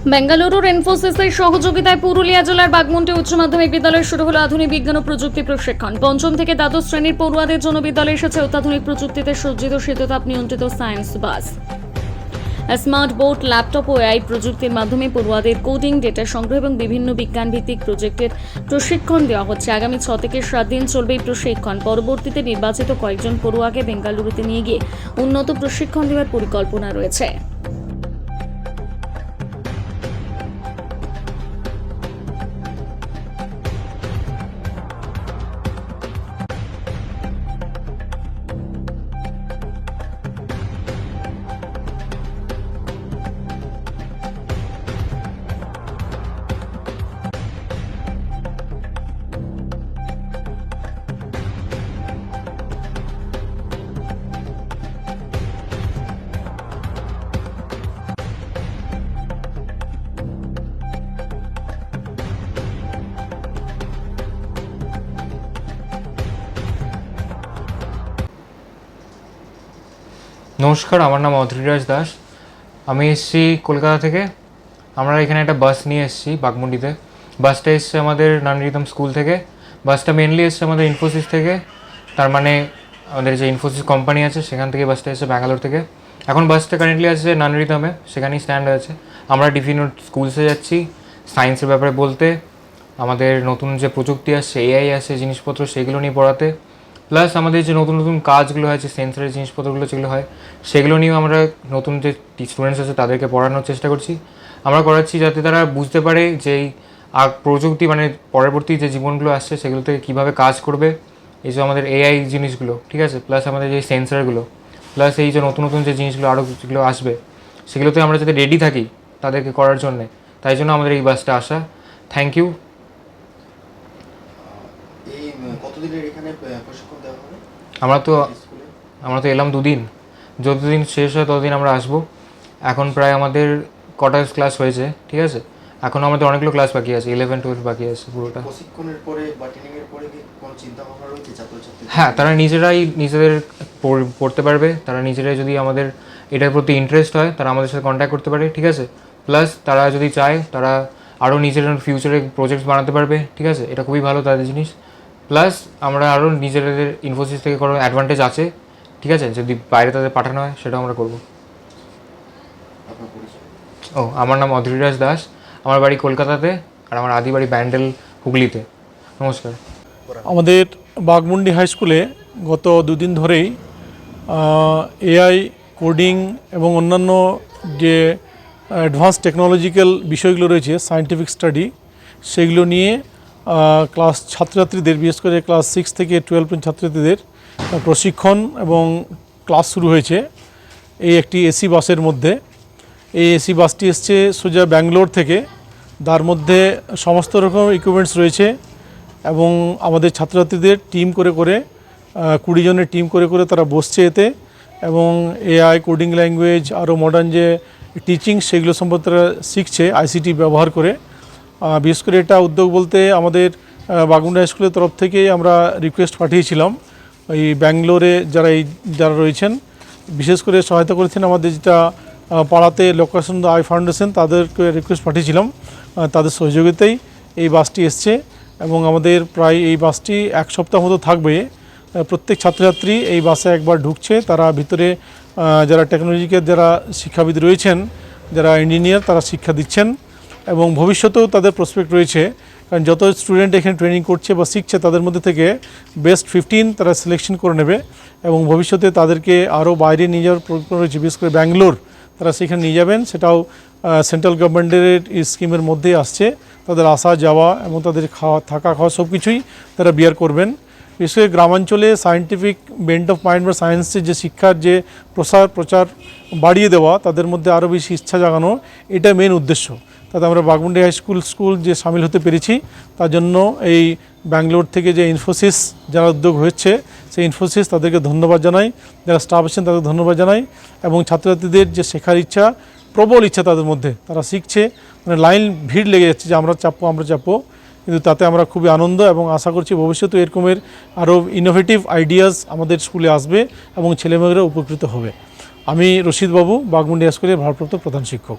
বেঙ্গালুরুর ইনফোসিসের সহযোগিতায় পুরুলিয়া জেলার বাগমুন্ডি উচ্চ মাধ্যমিক বিদ্যালয়ে শুরু হলো আধুনিক বিজ্ঞান ও প্রযুক্তি প্রশিক্ষণ। পঞ্চম থেকে দ্বাদশ শ্রেণীর পড়ুয়াদের জন্য বিদ্যালয়ে এসেছে অত্যাধুনিক প্রযুক্তিতে সজ্জিত শীততাপ নিয়ন্ত্রিত সায়েন্স বাস, স্মার্ট বোর্ড, ল্যাপটপ ও এআই প্রযুক্তির মাধ্যমে পড়ুয়াদের কোডিং, ডেটা সংগ্রহ এবং বিভিন্ন বিজ্ঞান ভিত্তিক প্রজেক্টের প্রশিক্ষণ দেওয়া হচ্ছে। আগামী 6 থেকে 7 দিন চলবে এই প্রশিক্ষণ। পরবর্তীতে নির্বাচিত কয়েকজন পড়ুয়াকে বেঙ্গালুরুতে নিয়ে গিয়ে উন্নত প্রশিক্ষণ দেওয়ার পরিকল্পনা রয়েছে। নমস্কার, আমার নাম অধীরাজ দাস। আমি এসেছি কলকাতা থেকে। আমরা এখানে একটা বাস নিয়ে এসেছি বাগমুন্ডিতে। বাসটা এসছে আমাদের নানরিদম স্কুল থেকে। বাসটা মেনলি এসছে আমাদের ইনফোসিস থেকে, তার মানে আমাদের যে ইনফোসিস কোম্পানি আছে সেখান থেকে বাসটা এসছে ব্যাঙ্গালোর থেকে। এখন বাসটা কারেন্টলি আছে নানরিদমে, সেখানেই স্ট্যান্ড হয়েছে। আমরা ডিফিনিট স্কুলসে যাচ্ছি সায়েন্সের ব্যাপারে বলতে, আমাদের নতুন যে প্রযুক্তি আসছে, এআই আসছে, জিনিসপত্র সেগুলো নিয়ে পড়াতে, প্লাস আমাদের যে নতুন নতুন কাজগুলো হয়, যে সেন্সারের জিনিসপত্রগুলো যেগুলো হয় সেগুলো নিয়েও আমরা নতুন যে স্টুডেন্টস আছে তাদেরকে পড়ানোর চেষ্টা করছি। আমরা করাচ্ছি যাতে তারা বুঝতে পারে যে এই প্রযুক্তি মানে পরবর্তী যে জীবনগুলো আসছে সেগুলো থেকে কীভাবে কাজ করবে, এই যে আমাদের এআই জিনিসগুলো, ঠিক আছে, প্লাস আমাদের যে সেন্সারগুলো, প্লাস এই যে নতুন নতুন যে জিনিসগুলো আরও যেগুলো আসবে সেগুলোতে আমরা যাতে রেডি থাকি তাদেরকে করার জন্যে, তাই জন্য আমাদের এই বাসটা আসা। Thank you. কতদিনের এখানে প্রশিক্ষণ দেওয়া হবে? আমরা তো এলাম 2 দিন, যতদিন শেষ হয় ততদিন আমরা আসবো। এখন প্রায় আমাদের কটা ক্লাস হয়েছে, ঠিক আছে, এখন আমাদের অনেকগুলো ক্লাস বাকি আছে, 11-12 বাকি আছে পুরোটা। প্রশিক্ষণের পরে বা ট্রেনিং এর পরে কি কোনো চিন্তা ভাবনা রয়েছে ছাত্রছাত্রী? হ্যাঁ, তারা নিজেদের পড়তে পারবে। তারা নিজেরাই যদি আমাদের এটার প্রতি ইন্টারেস্ট হয় তারা আমাদের সাথে কন্ট্যাক্ট করতে পারে, ঠিক আছে। প্লাস তারা যদি চায় তারা আরও নিজেদের ফিউচারে প্রজেক্টস বানাতে পারবে, ঠিক আছে, এটা খুবই ভালো তাদের জিনিস। প্লাস আমরা আরও নিজেদের ইনফোসিস থেকে কোনো অ্যাডভান্টেজ আছে, ঠিক আছে, যদি বাইরে তাদের পাঠানো হয় সেটাও আমরা করবো। আমার নাম অধীরাজ দাস, আমার বাড়ি কলকাতাতে, আর আমার আদি বাড়ি ব্যান্ডেল, হুগলিতে। নমস্কার। আমাদের বাগমুন্ডি হাই স্কুলে গত 2 দিন ধরেই এআই, কোডিং এবং অন্যান্য যে অ্যাডভান্স টেকনোলজিক্যাল বিষয়গুলো রয়েছে, সায়েন্টিফিক স্টাডি, সেগুলো নিয়ে ক্লাস ছাত্রছাত্রীদের, বিশেষ করে ক্লাস 6 থেকে 12 ছাত্রছাত্রীদের প্রশিক্ষণ এবং ক্লাস শুরু হয়েছে এই একটি এসি বাসের মধ্যে। এই এসি বাসটি এসছে সোজা ব্যাঙ্গালোর থেকে, তার মধ্যে সমস্ত রকম ইকুইপমেন্টস রয়েছে এবং আমাদের ছাত্রছাত্রীদের টিম করে 20 জনের টিম করে তারা বসছে এতে, এবং এআই, কোডিং ল্যাঙ্গুয়েজ, আরও মডার্ন যে টিচিং সেগুলো সম্পর্কে তারা শিখছে আইসিটি ব্যবহার করে। বিশেষ করে এটা উদ্যোগ বলতে আমাদের বাগমুন্ডি হাই স্কুলের তরফ থেকে আমরা রিকোয়েস্ট পাঠিয়েছিলাম এই ব্যাঙ্গালোরে যারা রয়েছেন, বিশেষ করে সহায়তা করেছেন আমাদের যেটা পাড়াতে লোকেশন আই ফাউন্ডেশন, তাদেরকে রিকোয়েস্ট পাঠিয়েছিলাম, তাদের সহযোগিতায় এই বাসটি এসছে এবং আমাদের প্রায় এই বাসটি 1 সপ্তাহ মতো থাকবে। প্রত্যেক ছাত্রছাত্রী এই বাসে একবার ঢুকছে, তারা ভিতরে যারা টেকনোলজিক্যাল যারা শিক্ষাবিদ রয়েছেন, যারা ইঞ্জিনিয়ার, তারা শিক্ষা দিচ্ছেন এবং ভবিষ্যতেও তাদের প্রসপেক্ট রয়েছে, কারণ যত স্টুডেন্ট এখানে ট্রেনিং করছে বা শিখছে তাদের মধ্যে থেকে বেস্ট 15 তারা সিলেকশন করে নেবে এবং ভবিষ্যতে তাদেরকে আরও বাইরে নিয়ে যাওয়ার পরিকল্পনা রয়েছে, বিশেষ করে ব্যাঙ্গালোর তারা সেখানে নিয়ে যাবেন। সেটাও সেন্ট্রাল গভর্নমেন্টের স্কিমের মধ্যেই আসছে। তাদের আসা যাওয়া এবং তাদের থাকা খাওয়া সব কিছুই তারা বিয়ার করবেন। বিশেষ করে গ্রামাঞ্চলে সায়েন্টিফিক বেন্ট অফ মাইন্ড বা সায়েন্সের যে শিক্ষার যে প্রচার বাড়িয়ে দেওয়া, তাদের মধ্যে আরও বেশি ইচ্ছা জাগানো, এটা মেন উদ্দেশ্য। তাতে আমরা বাগমুন্ডি হাই স্কুল যে সামিল হতে পেরেছি, তার জন্য এই ব্যাঙ্গালোর থেকে যে ইনফোসিস যারা উদ্যোগ হচ্ছে, সেই ইনফোসিস তাদেরকে ধন্যবাদ জানাই, যারা স্টাফ আছেন তাদেরকে ধন্যবাদ জানাই, এবং ছাত্রছাত্রীদের যে শেখার ইচ্ছা, প্রবল ইচ্ছা তাদের মধ্যে, তারা শিখছে, মানে লাইন ভিড় লেগে যাচ্ছে যে আমরা চাপবো, কিন্তু তাতে আমরা খুবই আনন্দ এবং আশা করছি ভবিষ্যতে এরকমের আরও ইনোভেটিভ আইডিয়াস আমাদের স্কুলে আসবে এবং ছেলেমেয়েরা উপকৃত হবে। আমি রশিদ বাবু, বাগমুন্ডি হাই স্কুলের ভারপ্রাপ্ত প্রধান শিক্ষক।